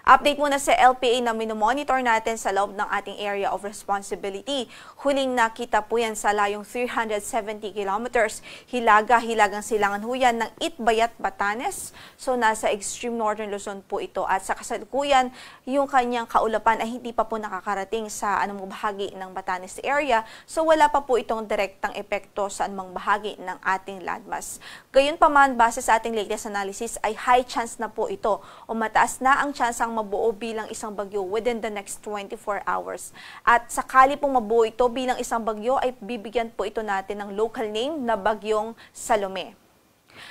Update muna sa LPA na minomonitor natin sa loob ng ating area of responsibility. Huling nakita po yan sa layong 370 kilometers. Hilagang silangan ho yan ng Itbayat, Batanes. So nasa extreme northern Luzon po ito. At sa kasalukuyan, yung kanyang kaulapan ay hindi pa po nakakarating sa anumang bahagi ng Batanes area. So wala pa po itong direktang epekto sa anumang bahagi ng ating landmass. Gayunpaman, base sa ating latest analysis ay high chance na po ito o mataas na ang chance ang mabuo bilang isang bagyo within the next 24 hours. At sakali pong mabuo ito bilang isang bagyo ay bibigyan po ito natin ng local name na Bagyong Salome.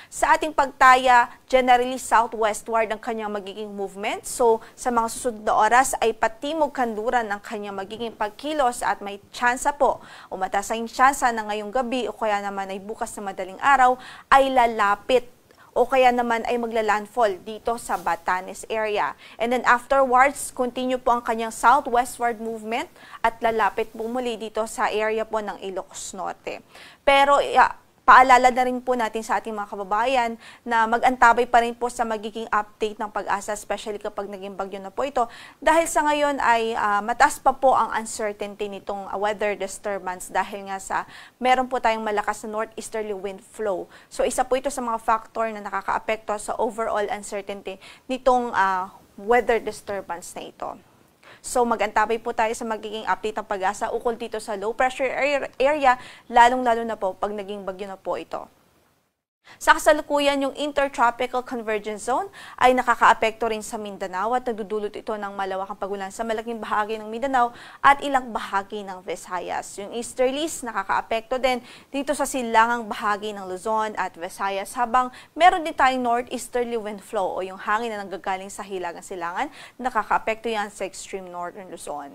Sa ating pagtaya, generally southwestward ang kanyang magiging movement. So, sa mga susunod na oras ay patimog kanluran ang kanyang magiging pagkilos at may tsansa po o mataas ang tsansa na ngayong gabi o kaya naman ay bukas na madaling araw ay lalapit o kaya naman ay maglalandfall dito sa Batanes area. And then afterwards, continue po ang kanyang southwestward movement at lalapit po muli dito sa area po ng Ilocos Norte. Pero paalala na rin po natin sa ating mga kababayan na mag-antabay pa rin po sa magiging update ng Pag-asa, especially kapag naging bagyo na po ito. Dahil sa ngayon ay mataas pa po ang uncertainty nitong weather disturbance dahil nga sa meron po tayong malakas na northeasterly wind flow. So isa po ito sa mga factor na nakakaapekto sa overall uncertainty nitong weather disturbance na ito. So mag-antabay po tayo sa magiging update ng Pag-asa ukol dito sa low pressure area, lalong-lalo na po pag naging bagyo na po ito. Sa kasalukuyan, yung Intertropical Convergence Zone ay nakakaapekto rin sa Mindanao at nagdudulot ito ng malawakang pagulan sa malaking bahagi ng Mindanao at ilang bahagi ng Visayas. Yung easterlies nakakaapekto din dito sa silangang bahagi ng Luzon at Visayas habang meron din tayong northeasterly wind flow o yung hangin na nanggagaling sa hilagang silangan, nakakaapekto yan sa extreme northern Luzon.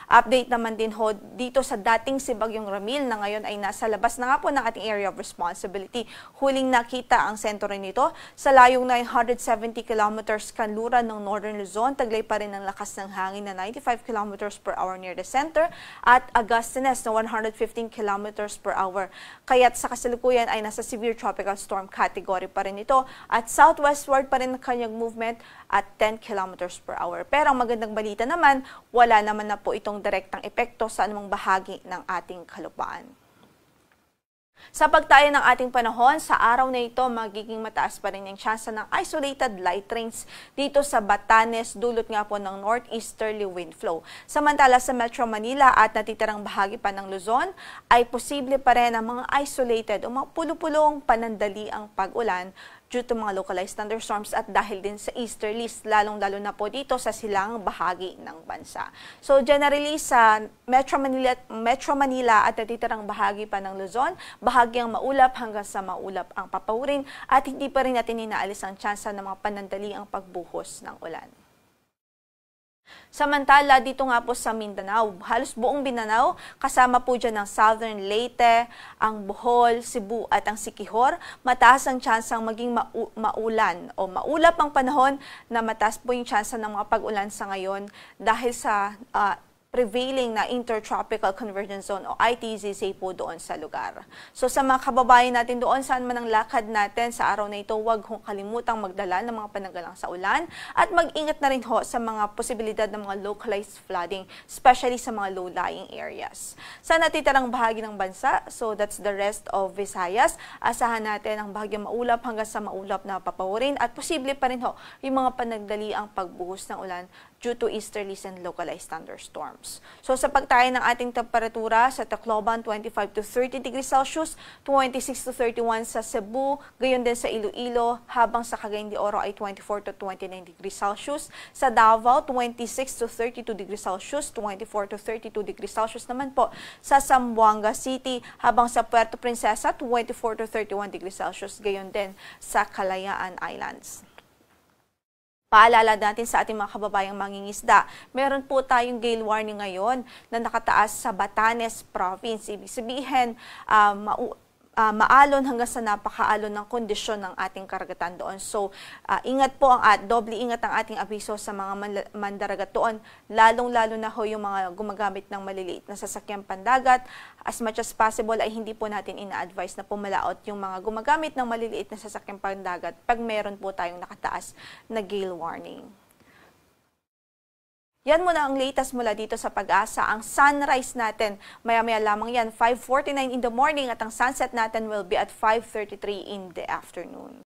Update naman din ho dito sa dating si Bagyong Ramil na ngayon ay nasa labas na nga po ng ating area of responsibility. Huling nakita ang sentro nito sa layong 970 kilometers kanluran ng northern Luzon. Taglay pa rin ang lakas ng hangin na 95 kilometers per hour near the center at agustiness na 115 kilometers per hour. Kaya't sa kasalukuyan ay nasa severe tropical storm category pa rin ito at southwestward pa rin ang kanyang movement at 10 kilometers per hour. Pero ang magandang balita naman, wala naman na po itong direktang epekto sa anumang bahagi ng ating kalupaan. Sa pagtaya ng ating panahon, sa araw na ito, magiging mataas pa rin ang tsansa ng isolated light rains dito sa Batanes, dulot nga po ng northeasterly wind flow. Samantala sa Metro Manila at natitirang bahagi pa ng Luzon, ay posible pa rin ang mga isolated o mga pulo-pulong panandali ang pag-ulan due to mga localized thunderstorms at dahil din sa easterlies, lalong-lalo na po dito sa silangang bahagi ng bansa. So generally sa Metro Manila at natitirang bahagi pa ng Luzon, bahagyang maulap hanggang sa maulap ang papawirin at hindi pa rin natin inaalis ang tsansa ng mga panandali ang pagbuhos ng ulan. Samantala, dito nga po sa Mindanao, halos buong Mindanao, kasama po dyan ng Southern Leyte, ang Bohol, Cebu at ang Siquijor, mataas ang tsansang maging maulan o maulap ang panahon na mataas po yung tsansa ng mga pag-ulan sa ngayon dahil sa prevailing na Intertropical Convergence Zone o ITZZ po doon sa lugar. So sa mga kababayan natin doon, saan man ang lakad natin sa araw na ito, huwag hong kalimutang magdala ng mga pananggalang sa ulan at mag-ingat na rin ho sa mga posibilidad ng mga localized flooding, especially sa mga low-lying areas. Sa natitirang bahagi ng bansa, so that's the rest of Visayas, asahan natin ang bahagyang maulap hanggang sa maulap na papawirin at posible pa rin ho yung mga panagdali ang pagbuhos ng ulan due to easterlies and localized thunderstorms. So sa pagtaya ng ating temperatura sa Tacloban, 25 to 30 degrees Celsius, 26 to 31 sa Cebu, gayon din sa Iloilo, habang sa Cagayan de Oro ay 24 to 29 degrees Celsius. Sa Davao, 26 to 32 degrees Celsius, 24 to 32 degrees Celsius naman po sa Zamboanga City, habang sa Puerto Princesa, 24 to 31 degrees Celsius, gayon din sa Kalayaan Islands. Paalala natin sa ating mga kababayang mangingisda, meron po tayong gale warning ngayon na nakataas sa Batanes Province. Ibig sabihin, maalon hanggang sa napakaalon ng kondisyon ng ating karagatan doon. So, ingat po doble ingat ang ating abiso sa mga mandaragat doon, lalong-lalo na ho yung mga gumagamit ng maliliit na sasakyang pandagat. As much as possible ay hindi po natin ina-advise na pumalaot yung mga gumagamit ng maliliit na sasakyang pandagat pag meron po tayong nakataas na gale warning. Yan muna ang latest mula dito sa Pag-asa. Ang sunrise natin, maya-maya lamang yan, 5:49 in the morning at ang sunset natin will be at 5:33 in the afternoon.